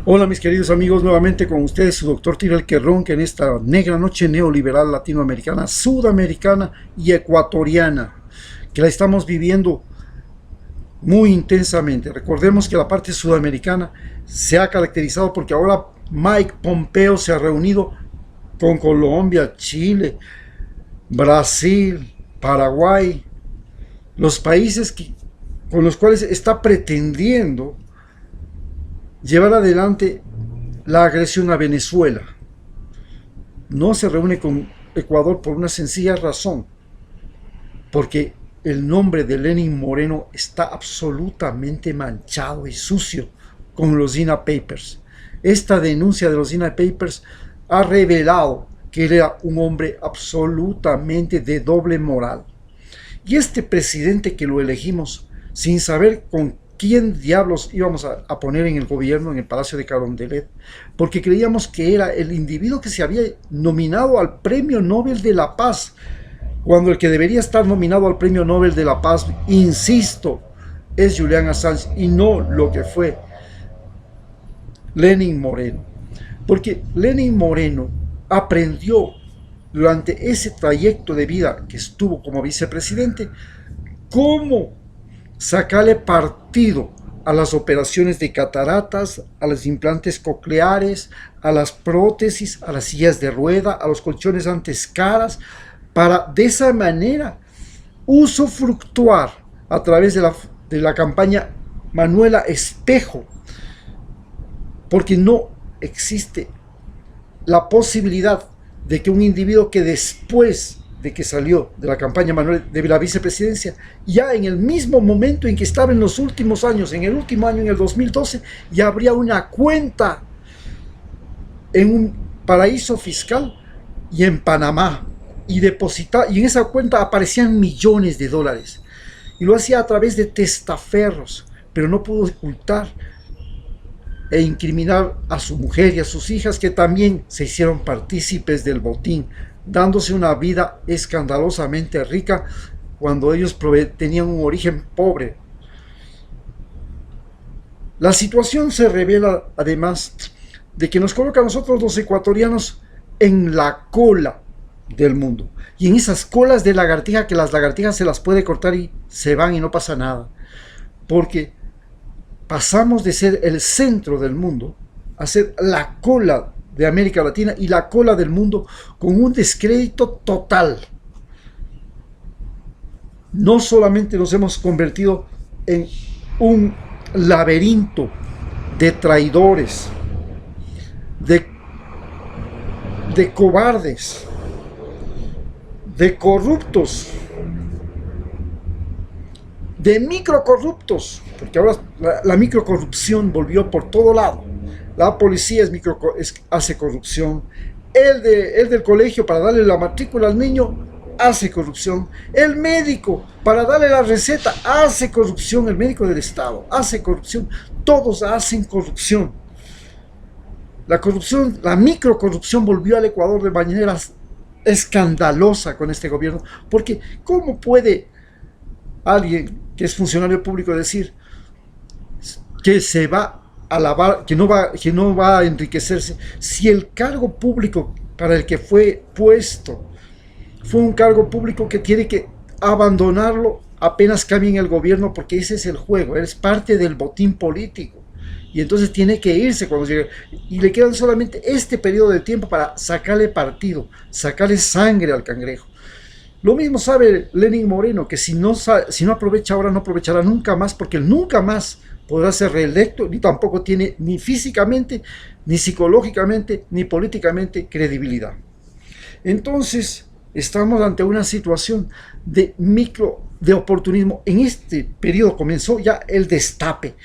Hola mis queridos amigos, nuevamente con ustedes su doctor Tirel Querrón, que en esta negra noche neoliberal latinoamericana, sudamericana y ecuatoriana, que la estamos viviendo muy intensamente. Recordemos que la parte sudamericana se ha caracterizado porque ahora Mike Pompeo se ha reunido con Colombia, Chile, Brasil, Paraguay, los países con los cuales está pretendiendo llevar adelante la agresión a Venezuela. No se reúne con Ecuador por una sencilla razón, porque el nombre de Lenin Moreno está absolutamente manchado y sucio con los DINA Papers. Esta denuncia de los DINA Papers ha revelado que él era un hombre absolutamente de doble moral. Y este presidente que lo elegimos sin saber con quién diablos íbamos a poner en el gobierno, en el Palacio de Carondelet, porque creíamos que era el individuo que se había nominado al Premio Nobel de la Paz, cuando el que debería estar nominado al Premio Nobel de la Paz, insisto, es Julian Assange y no lo que fue Lenin Moreno. Porque Lenin Moreno aprendió durante ese trayecto de vida que estuvo como vicepresidente cómo sacarle partido a las operaciones de cataratas, a los implantes cocleares, a las prótesis, a las sillas de rueda, a los colchones antes caras, para de esa manera usufructuar a través de la campaña Manuela Espejo, porque no existe la posibilidad de que un individuo que después de que salió de la campaña Manuel de la vicepresidencia, ya en el mismo momento en que estaba en los últimos años, en el último año, en el 2012, ya habría una cuenta en un paraíso fiscal y en Panamá, y y en esa cuenta aparecían millones de dólares, y lo hacía a través de testaferros, pero no pudo ocultar e incriminar a su mujer y a sus hijas, que también se hicieron partícipes del botín, dándose una vida escandalosamente rica cuando ellos tenían un origen pobre. La situación se revela además de que nos coloca a nosotros los ecuatorianos en la cola del mundo, y en esas colas de lagartija, que las lagartijas se las puede cortar y se van y no pasa nada, porque pasamos de ser el centro del mundo a ser la cola de América Latina y la cola del mundo, con un descrédito total. No solamente nos hemos convertido en un laberinto de traidores, de, de cobardes, de corruptos, de microcorruptos, porque ahora la microcorrupción volvió por todo lado. La policía hace corrupción, el del colegio para darle la matrícula al niño hace corrupción, el médico para darle la receta hace corrupción, el médico del Estado hace corrupción, todos hacen corrupción. La corrupción, la microcorrupción volvió al Ecuador de manera escandalosa con este gobierno, porque ¿cómo puede alguien que es funcionario público decir que se va a lavar, que no va a enriquecerse, si el cargo público para el que fue puesto fue un cargo público que tiene que abandonarlo apenas cambien el gobierno, porque ese es el juego, es parte del botín político, y entonces tiene que irse cuando llegue, y le quedan solamente este periodo de tiempo para sacarle partido, sacarle sangre al cangrejo. Lo mismo sabe Lenin Moreno, que si no aprovecha ahora, no aprovechará nunca más, porque él nunca más podrá ser reelecto, ni tampoco tiene ni físicamente, ni psicológicamente, ni políticamente credibilidad. Entonces, estamos ante una situación de oportunismo. En este periodo comenzó ya el destape.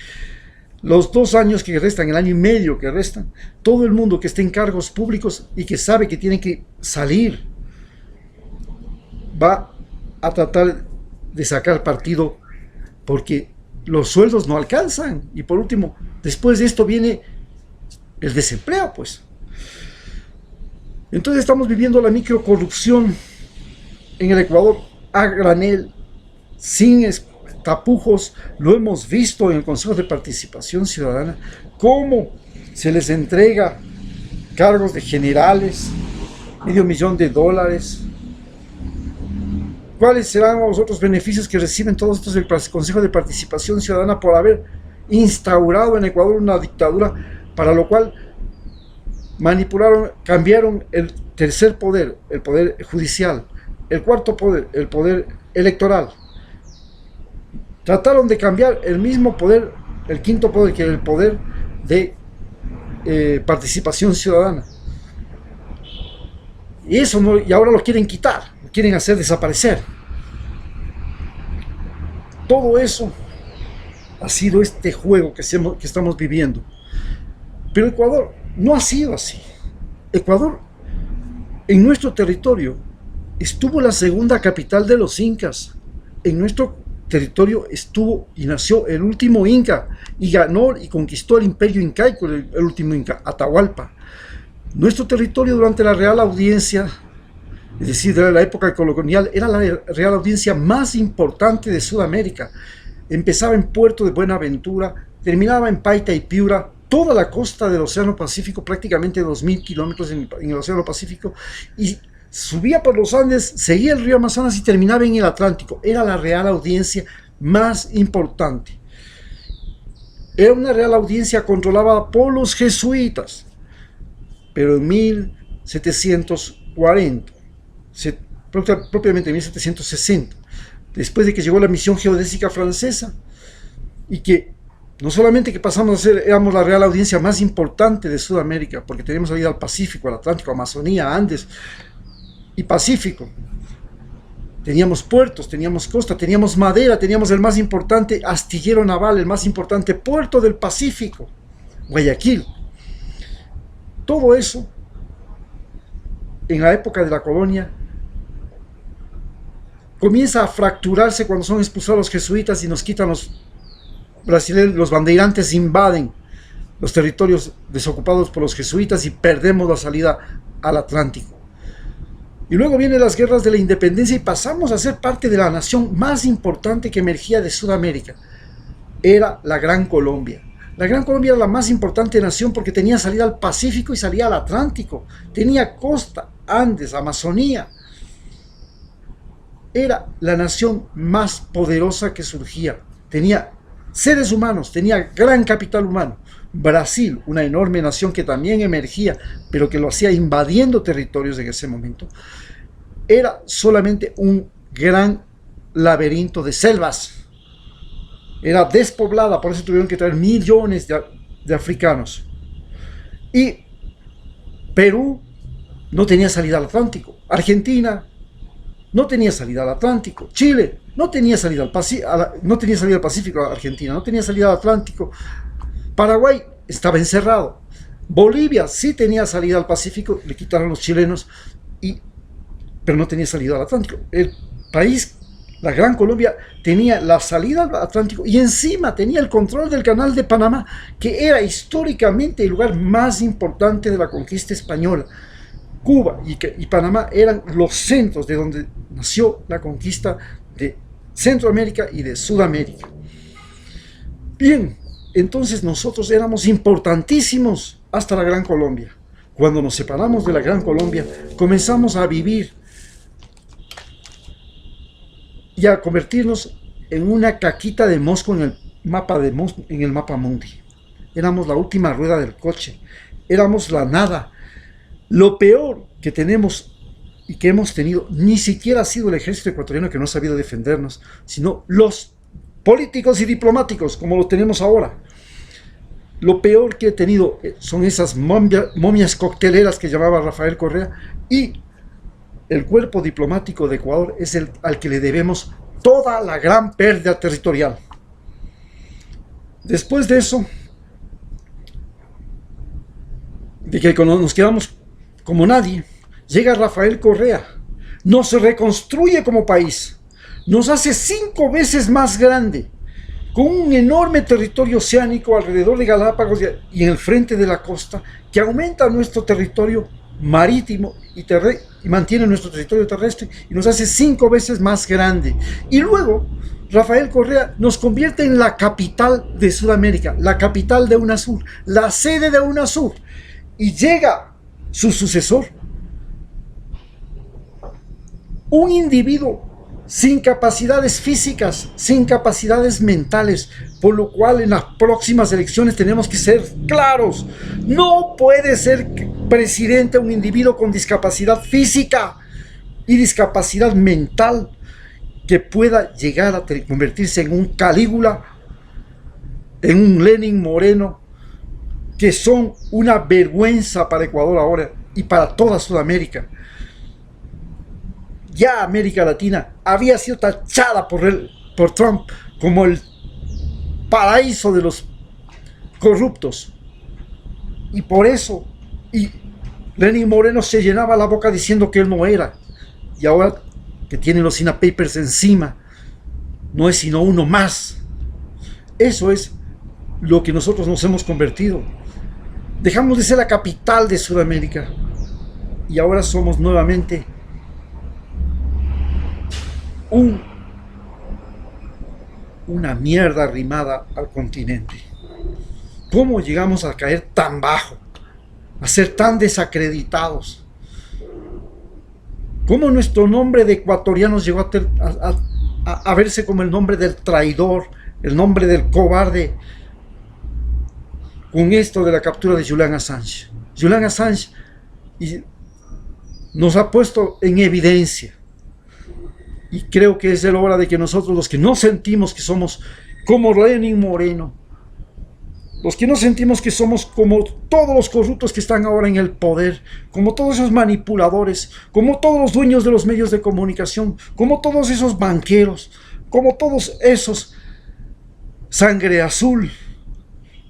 Los 2 años que restan, el año y medio que restan, todo el mundo que esté en cargos públicos y que sabe que tiene que salir, va a tratar de sacar partido, porque los sueldos no alcanzan, y por último, después de esto viene el desempleo, pues. Entonces estamos viviendo la microcorrupción en el Ecuador a granel, sin tapujos, lo hemos visto en el Consejo de Participación Ciudadana, cómo se les entrega cargos de generales, $500,000. ¿Cuáles serán los otros beneficios que reciben todos estos del Consejo de Participación Ciudadana por haber instaurado en Ecuador una dictadura, para lo cual manipularon, cambiaron el tercer poder, el poder judicial, el cuarto poder, el poder electoral? Trataron de cambiar el mismo poder, el quinto poder, que era el poder de participación ciudadana. Y eso no, y ahora lo quieren quitar, lo quieren hacer desaparecer. Todo eso ha sido este juego que estamos viviendo. Pero Ecuador no ha sido así. Ecuador, en nuestro territorio, estuvo la segunda capital de los incas. En nuestro territorio estuvo y nació el último inca, y ganó y conquistó el imperio incaico, el último inca, Atahualpa. Nuestro territorio durante la Real Audiencia, es decir, de la época colonial, era la Real Audiencia más importante de Sudamérica. Empezaba en Puerto de Buenaventura, terminaba en Paita y Piura, toda la costa del Océano Pacífico, prácticamente 2000 kilómetros en el Océano Pacífico, y subía por los Andes, seguía el río Amazonas y terminaba en el Atlántico. Era la Real Audiencia más importante. Era una Real Audiencia controlada por los jesuitas, pero en 1740, propiamente en 1760, después de que llegó la misión geodésica francesa, y que no solamente que pasamos a ser, éramos la Real Audiencia más importante de Sudamérica, porque teníamos salida al Pacífico, al Atlántico, Amazonía, Andes y Pacífico. Teníamos puertos, teníamos costa, teníamos madera, teníamos el más importante astillero naval, el más importante puerto del Pacífico, Guayaquil. Todo eso, en la época de la colonia, comienza a fracturarse cuando son expulsados los jesuitas y nos quitan los brasileños. Los bandeirantes invaden los territorios desocupados por los jesuitas y perdemos la salida al Atlántico. Y luego vienen las guerras de la independencia y pasamos a ser parte de la nación más importante que emergía de Sudamérica. Era la Gran Colombia. La Gran Colombia era la más importante nación porque tenía salida al Pacífico y salida al Atlántico. Tenía costa, Andes, Amazonía. Era la nación más poderosa que surgía. Tenía seres humanos, tenía gran capital humano. Brasil, una enorme nación que también emergía, pero que lo hacía invadiendo territorios en ese momento, era solamente un gran laberinto de selvas. Era despoblada, por eso tuvieron que traer millones de africanos. Y Perú no tenía salida al Atlántico. Argentina no tenía salida al Atlántico. Chile no tenía salida al Pacífico. Argentina no tenía salida al Atlántico. Paraguay estaba encerrado. Bolivia sí tenía salida al Pacífico, le quitaron los chilenos, pero no tenía salida al Atlántico. El país, la Gran Colombia, tenía la salida al Atlántico y encima tenía el control del Canal de Panamá, que era históricamente el lugar más importante de la conquista española. Cuba y Panamá eran los centros de donde nació la conquista de Centroamérica y de Sudamérica. Bien, entonces nosotros éramos importantísimos hasta la Gran Colombia. Cuando nos separamos de la Gran Colombia, comenzamos a vivir y a convertirnos en una caquita de mosco en el mapa mundi. Éramos la última rueda del coche, éramos la nada. Lo peor que tenemos y que hemos tenido ni siquiera ha sido el ejército ecuatoriano, que no ha sabido defendernos, sino los políticos y diplomáticos como los tenemos ahora. Lo peor que he tenido son esas momias cocteleras que llamaba Rafael Correa, y el cuerpo diplomático de Ecuador es al que le debemos toda la gran pérdida territorial. Después de eso, de que nos quedamos como nadie, llega Rafael Correa, nos reconstruye como país, nos hace 5 veces más grande, con un enorme territorio oceánico alrededor de Galápagos y en el frente de la costa, que aumenta nuestro territorio marítimo y mantiene nuestro territorio terrestre, y nos hace 5 veces más grande. Y luego Rafael Correa nos convierte en la capital de Sudamérica, la capital de UNASUR, la sede de UNASUR, y llega su sucesor, un individuo sin capacidades físicas, sin capacidades mentales, por lo cual en las próximas elecciones tenemos que ser claros. No puede ser presidente un individuo con discapacidad física y discapacidad mental que pueda llegar a convertirse en un Calígula, en un Lenín Moreno, que son una vergüenza para Ecuador ahora y para toda Sudamérica. Ya América Latina había sido tachada por Trump como el paraíso de los corruptos. Y por eso Lenín Moreno se llenaba la boca diciendo que él no era. Y ahora que tiene los INAH Papers encima, no es sino uno más. Eso es lo que nosotros nos hemos convertido. Dejamos de ser la capital de Sudamérica y ahora somos nuevamente una mierda arrimada al continente. ¿Cómo llegamos a caer tan bajo? A ser tan desacreditados. ¿Cómo nuestro nombre de ecuatorianos llegó a verse como el nombre del traidor, el nombre del cobarde, con esto de la captura de Julian Assange? Julian Assange nos ha puesto en evidencia. Y creo que es la hora de que nosotros, los que no sentimos que somos como Lenín Moreno, los que no sentimos que somos como todos los corruptos que están ahora en el poder, como todos esos manipuladores, como todos los dueños de los medios de comunicación, como todos esos banqueros, como todos esos sangre azul,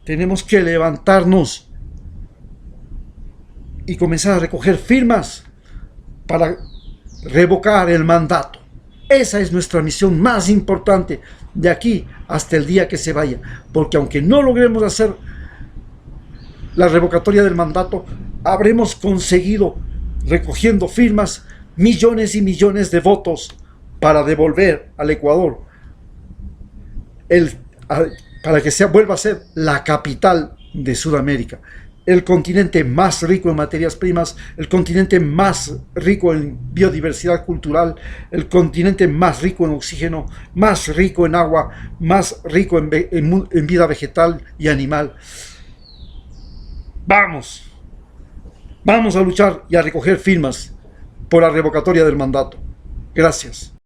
tenemos que levantarnos y comenzar a recoger firmas para revocar el mandato. Esa es nuestra misión más importante de aquí hasta el día que se vaya, porque aunque no logremos hacer la revocatoria del mandato, habremos conseguido, recogiendo firmas, millones y millones de votos para devolver al Ecuador, para que vuelva a ser la capital de Sudamérica, el continente más rico en materias primas, el continente más rico en biodiversidad cultural, el continente más rico en oxígeno, más rico en agua, más rico en vida vegetal y animal. Vamos a luchar y a recoger firmas por la revocatoria del mandato. Gracias.